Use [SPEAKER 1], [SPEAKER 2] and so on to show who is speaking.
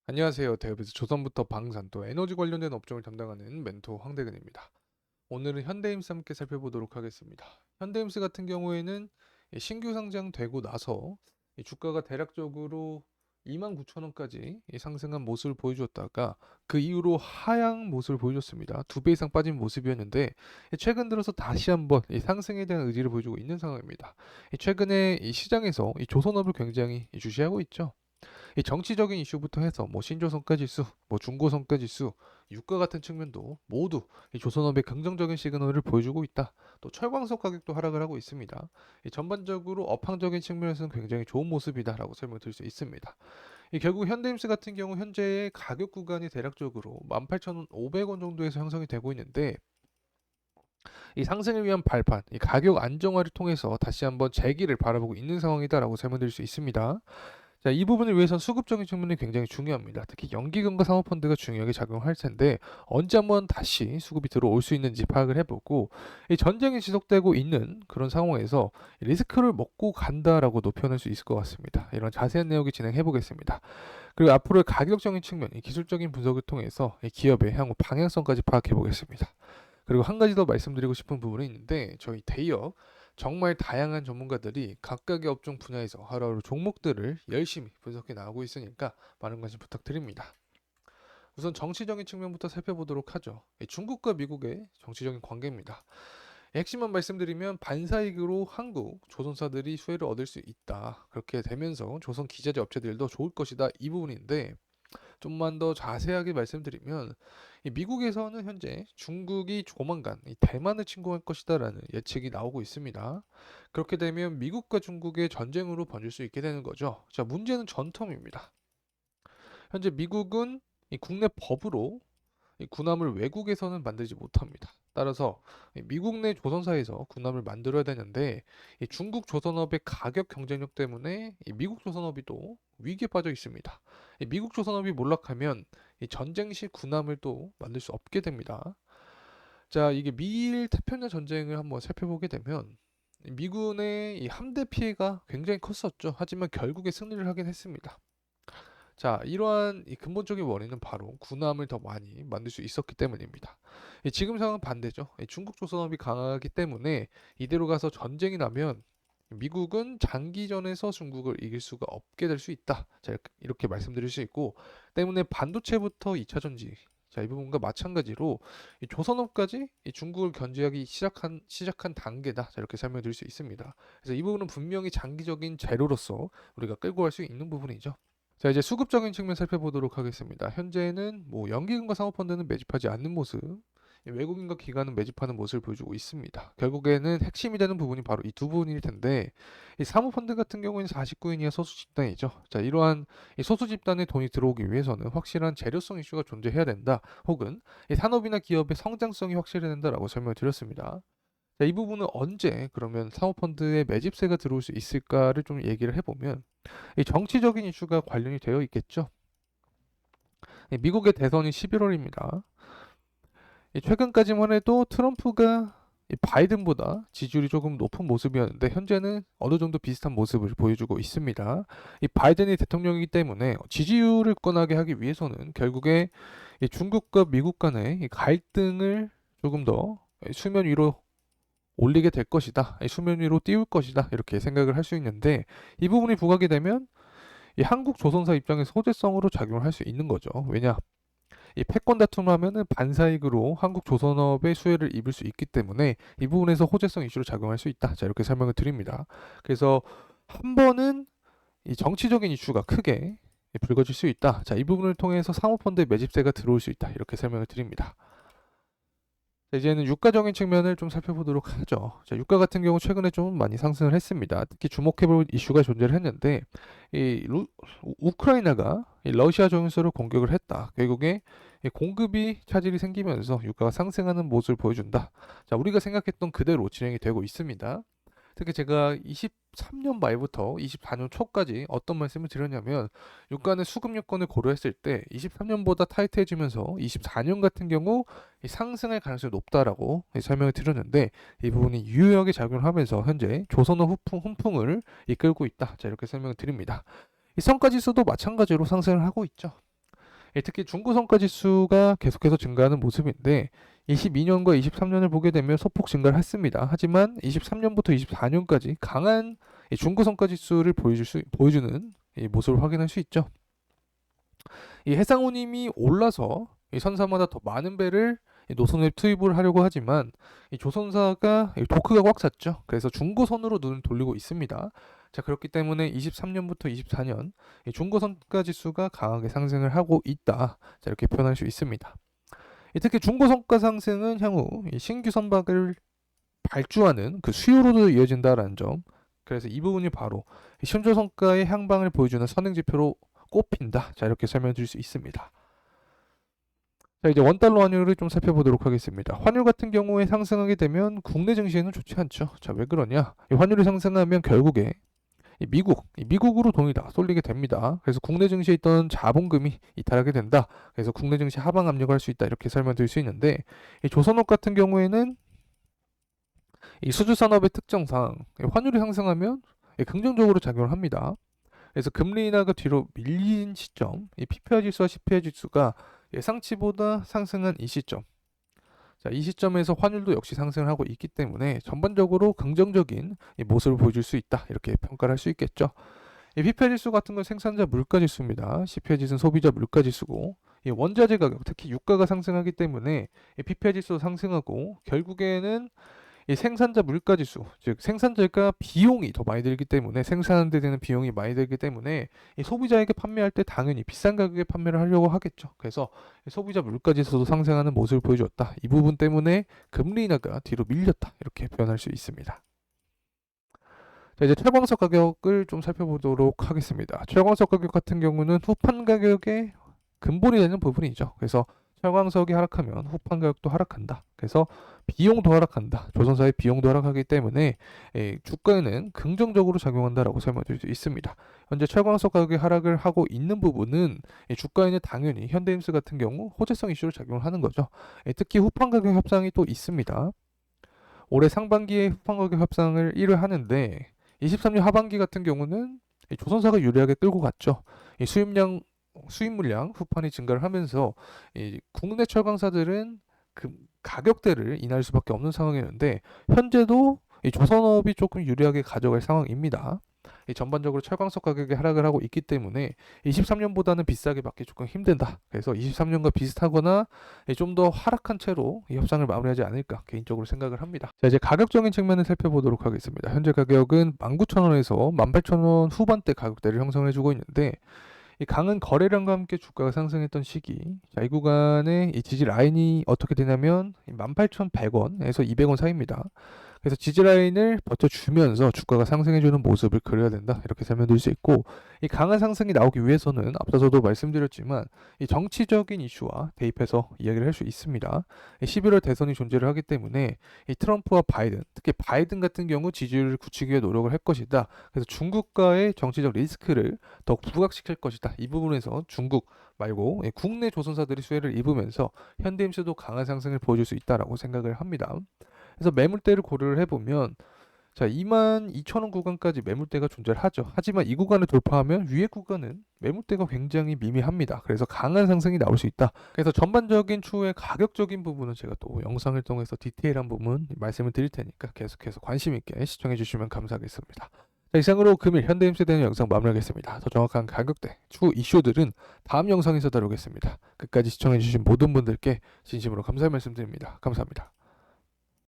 [SPEAKER 1] 안녕하세요. 대업에서 조선부터 방산 또 에너지 관련된 업종을 담당하는 멘토 황대근입니다. 오늘은 현대임스 함께 살펴보도록 하겠습니다. 현대임스 같은 경우에는 신규 상장되고 나서 이 주가가 대략적으로 29,000원까지 상승한 모습을 보여주었다가 그 이후로 하향 모습을 보여줬습니다. 2배 이상 빠진 모습이었는데 최근 들어서 다시 한번 이 상승에 대한 의지를 보여주고 있는 상황입니다. 최근에 이 시장에서 이 조선업을 굉장히 주시하고 있죠. 이 정치적인 이슈부터 해서 뭐 신조선가 지수, 뭐 중고선가 지수, 유가 같은 측면도 모두 이 조선업의 긍정적인 시그널을 보여주고 있다. 또 철광석 가격도 하락을 하고 있습니다. 이 전반적으로 업황적인 측면에서는 굉장히 좋은 모습이다라고 설명드릴 수 있습니다. 이 결국 현대임스 같은 경우 현재의 가격 구간이 대략적으로 18,500원 정도에서 형성이 되고 있는데 이 상승을 위한 발판, 이 가격 안정화를 통해서 다시 한번 재기를 바라보고 있는 상황이다라고 설명드릴 수 있습니다. 자, 이 부분을 위해선 수급적인 측면이 굉장히 중요합니다. 특히 연기금과 사모펀드가 중요하게 작용할 텐데 언제 한번 다시 수급이 들어올 수 있는지 파악을 해보고 이 전쟁이 지속되고 있는 그런 상황에서 리스크를 먹고 간다라고도 표현할 수 있을 것 같습니다. 이런 자세한 내용을 진행해 보겠습니다. 그리고 앞으로의 가격적인 측면, 이 기술적인 분석을 통해서 이 기업의 향후 방향성까지 파악해 보겠습니다. 그리고 한 가지 더 말씀드리고 싶은 부분이 있는데 저희 대기업 정말 다양한 전문가들이 각각의 업종 분야에서 하루하루 종목들을 열심히 분석해 나가고 있으니까 많은 관심 부탁드립니다. 우선 정치적인 측면부터 살펴보도록 하죠. 중국과 미국의 정치적인 관계입니다. 핵심만 말씀드리면 반사이익으로 한국 조선사들이 수혜를 얻을 수 있다. 그렇게 되면서 조선 기자재 업체들도 좋을 것이다. 이 부분인데 좀만 더 자세하게 말씀드리면 이 미국에서는 현재 중국이 조만간 이 대만을 침공할 것이다라는 예측이 나오고 있습니다. 그렇게 되면 미국과 중국의 전쟁으로 번질 수 있게 되는 거죠. 자, 문제는 전텀입니다. 현재 미국은 이 국내 법으로 이 군함을 외국에서는 만들지 못합니다. 따라서 미국 내 조선사에서 군함을 만들어야 되는데 이 중국 조선업의 가격 경쟁력 때문에 이 미국 조선업이 또 위기에 빠져 있습니다. 이 미국 조선업이 몰락하면 이 전쟁 시 군함을 또 만들 수 없게 됩니다. 자, 이게 미일 태평양 전쟁을 한번 살펴보게 되면 미군의 이 함대 피해가 굉장히 컸었죠. 하지만 결국에 승리를 하긴 했습니다. 자, 이러한 이 근본적인 원인은 바로 군함을 더 많이 만들 수 있었기 때문입니다. 지금 상황은 반대죠. 중국 조선업이 강하기 때문에 이대로 가서 전쟁이 나면 미국은 장기전에서 중국을 이길 수가 없게 될 수 있다. 자, 이렇게 말씀드릴 수 있고, 때문에 반도체부터 2차 전지, 자, 이 부분과 마찬가지로 이 조선업까지 이 중국을 견제하기 시작한 단계다. 자, 이렇게 설명드릴 수 있습니다. 그래서 이 부분은 분명히 장기적인 재료로서 우리가 끌고 갈 수 있는 부분이죠. 자, 이제 수급적인 측면 살펴보도록 하겠습니다. 현재는 뭐 연기금과 사모펀드는 매집하지 않는 모습, 외국인과 기관은 매집하는 모습을 보여주고 있습니다. 결국에는 핵심이 되는 부분이 바로 이 두 부분일 텐데, 이 사모펀드 같은 경우에는 49인이야 소수 집단이죠. 자, 이러한 이 소수 집단에 돈이 들어오기 위해서는 확실한 재료성 이슈가 존재해야 된다. 혹은 이 산업이나 기업의 성장성이 확실해야 된다라고 설명을 드렸습니다. 자, 이 부분은 언제 그러면 사모펀드에 매집세가 들어올 수 있을까를 좀 얘기를 해보면 이 정치적인 이슈가 관련이 되어 있겠죠. 미국의 대선이 11월입니다. 최근까지만 해도 트럼프가 이 바이든보다 지지율이 조금 높은 모습이었는데 현재는 어느 정도 비슷한 모습을 보여주고 있습니다. 이 바이든이 대통령이기 때문에 지지율을 권하게 하기 위해서는 결국에 이 중국과 미국 간의 이 갈등을 조금 더 수면 위로 올리게 될 것이다. 수면 위로 띄울 것이다. 이렇게 생각을 할 수 있는데 이 부분이 부각이 되면 이 한국 조선사 입장에서 호재성으로 작용을 할 수 있는 거죠. 왜냐? 이 패권 다툼을 하면은 반사익으로 한국 조선업의 수혜를 입을 수 있기 때문에 이 부분에서 호재성 이슈로 작용할 수 있다. 자, 이렇게 설명을 드립니다. 그래서 한 번은 이 정치적인 이슈가 크게 불거질 수 있다. 자, 이 부분을 통해서 사모펀드의 매집세가 들어올 수 있다. 이렇게 설명을 드립니다. 자, 이제는 유가적인 측면을 좀 살펴보도록 하죠. 자, 유가 같은 경우 최근에 좀 많이 상승을 했습니다. 특히 주목해볼 이슈가 존재를 했는데, 우크라이나가 이 러시아 정유소를 공격을 했다. 결국에 이 공급이 차질이 생기면서 유가가 상승하는 모습을 보여준다. 자, 우리가 생각했던 그대로 진행이 되고 있습니다. 특히 제가 23년 말부터 24년 초까지 어떤 말씀을 드렸냐면 유가는 수급 여건을 고려했을 때 23년보다 타이트해지면서 24년 같은 경우 상승할 가능성이 높다라고 설명을 드렸는데 이 부분이 유효하게 작용을 하면서 현재 조선업 훈풍을 이끌고 있다. 자, 이렇게 설명을 드립니다. 이 성과지수도 마찬가지로 상승을 하고 있죠. 특히 중고성가 지수가 계속해서 증가하는 모습인데 22년과 23년을 보게 되면 소폭 증가를 했습니다. 하지만 23년부터 24년까지 강한 중고성가 지수를 보여주는 이 모습을 확인할 수 있죠. 이 해상운임이 올라서 이 선사마다 더 많은 배를 노선에 투입을 하려고 하지만 이 조선사가 도크가 꽉 찼죠. 그래서 중고선으로 눈을 돌리고 있습니다. 자, 그렇기 때문에 23년부터 24년 이 중고선가 지수가 강하게 상승을 하고 있다. 자, 이렇게 표현할 수 있습니다. 특히 중고선가 상승은 향후 이 신규 선박을 발주하는 그 수요로도 이어진다라는 점. 그래서 이 부분이 바로 신조성가의 향방을 보여주는 선행지표로 꼽힌다. 자, 이렇게 설명드릴 수 있습니다. 자, 이제 원달러 환율을 좀 살펴보도록 하겠습니다. 환율 같은 경우에 상승하게 되면 국내 증시에는 좋지 않죠. 자, 왜 그러냐? 이 환율이 상승하면 결국에 미국으로 돈이 다 쏠리게 됩니다. 그래서 국내 증시에 있던 자본금이 이탈하게 된다. 그래서 국내 증시 하방 압력을 할 수 있다. 이렇게 설명드릴 수 있는데 이 조선업 같은 경우에는 이 수주 산업의 특성상 환율이 상승하면 긍정적으로 작용을 합니다. 그래서 금리 인하가 뒤로 밀린 시점, 이 PPI 지수와 CPI 지수가 예상치보다 상승한 이 시점. 자, 이 시점에서 환율도 역시 상승을 하고 있기 때문에 전반적으로 긍정적인 이 모습을 보여줄 수 있다. 이렇게 평가를 할 수 있겠죠. 이 PPI 지수 같은 건 생산자 물가 지수입니다. CPI 지수는 소비자 물가 지수고, 이 원자재 가격, 특히 유가가 상승하기 때문에 이 PPI 지수도 상승하고 결국에는 이 생산자 물가 지수, 즉 생산자가 비용이 더 많이 들기 때문에 생산하는 데 되는 비용이 많이 들기 때문에 이 소비자에게 판매할 때 당연히 비싼 가격에 판매를 하려고 하겠죠. 그래서 소비자 물가 지수도 상승하는 모습을 보여줬다. 이 부분 때문에 금리 인하가 뒤로 밀렸다. 이렇게 표현할 수 있습니다. 자, 이제 철광석 가격을 좀 살펴보도록 하겠습니다. 철광석 가격 같은 경우는 후판 가격의 근본이 되는 부분이죠. 그래서 철광석이 하락하면 후판 가격도 하락한다. 그래서 비용도 하락한다. 조선사의 비용도 하락하기 때문에 주가에는 긍정적으로 작용한다라고 설명드릴 수 있습니다. 현재 철광석 가격이 하락을 하고 있는 부분은 주가에는 당연히 현대임스 같은 경우 호재성 이슈로 작용을 하는 거죠. 특히 후판 가격 협상이 또 있습니다. 올해 상반기에 후판 가격 협상을 1회 하는데 23년 하반기 같은 경우는 조선사가 유리하게 끌고 갔죠. 수입 물량 후판이 증가를 하면서 국내 철강사들은 그 가격대를 인하할 수밖에 없는 상황이었는데 현재도 조선업이 조금 유리하게 가져갈 상황입니다. 전반적으로 철광석 가격이 하락을 하고 있기 때문에 23년보다는 비싸게 받기 조금 힘든다. 그래서 23년과 비슷하거나 좀 더 하락한 채로 이 협상을 마무리하지 않을까 개인적으로 생각을 합니다. 자, 이제 가격적인 측면을 살펴보도록 하겠습니다. 현재 가격은 19,000원에서 18,000원 후반대 가격대를 형성해주고 있는데 이 강한 거래량과 함께 주가가 상승했던 시기, 자, 이 구간의 이 지지 라인이 어떻게 되냐면 18,100원에서 200원 사이입니다. 그래서 지지 라인을 버텨주면서 주가가 상승해주는 모습을 그려야 된다. 이렇게 설명드릴 수 있고, 이 강한 상승이 나오기 위해서는 앞서서도 말씀드렸지만 이 정치적인 이슈와 대입해서 이야기를 할 수 있습니다. 11월 대선이 존재를 하기 때문에 이 트럼프와 바이든, 특히 바이든 같은 경우 지지율을 굳히기 위해 노력을 할 것이다. 그래서 중국과의 정치적 리스크를 더 부각시킬 것이다. 이 부분에서 중국 말고 국내 조선사들이 수혜를 입으면서 현대임스도 강한 상승을 보여줄 수 있다라고 생각을 합니다. 그래서 매물대를 고려를 해보면 자, 22,000원 구간까지 매물대가 존재를 하죠. 하지만 이 구간을 돌파하면 위에 구간은 매물대가 굉장히 미미합니다. 그래서 강한 상승이 나올 수 있다. 그래서 전반적인 추후의 가격적인 부분은 제가 또 영상을 통해서 디테일한 부분 말씀을 드릴 테니까 계속해서 관심 있게 시청해 주시면 감사하겠습니다. 자, 이상으로 금일 현대임스에 대한 영상 마무리하겠습니다. 더 정확한 가격대, 추후 이슈들은 다음 영상에서 다루겠습니다. 끝까지 시청해 주신 모든 분들께 진심으로 감사의 말씀드립니다. 감사합니다.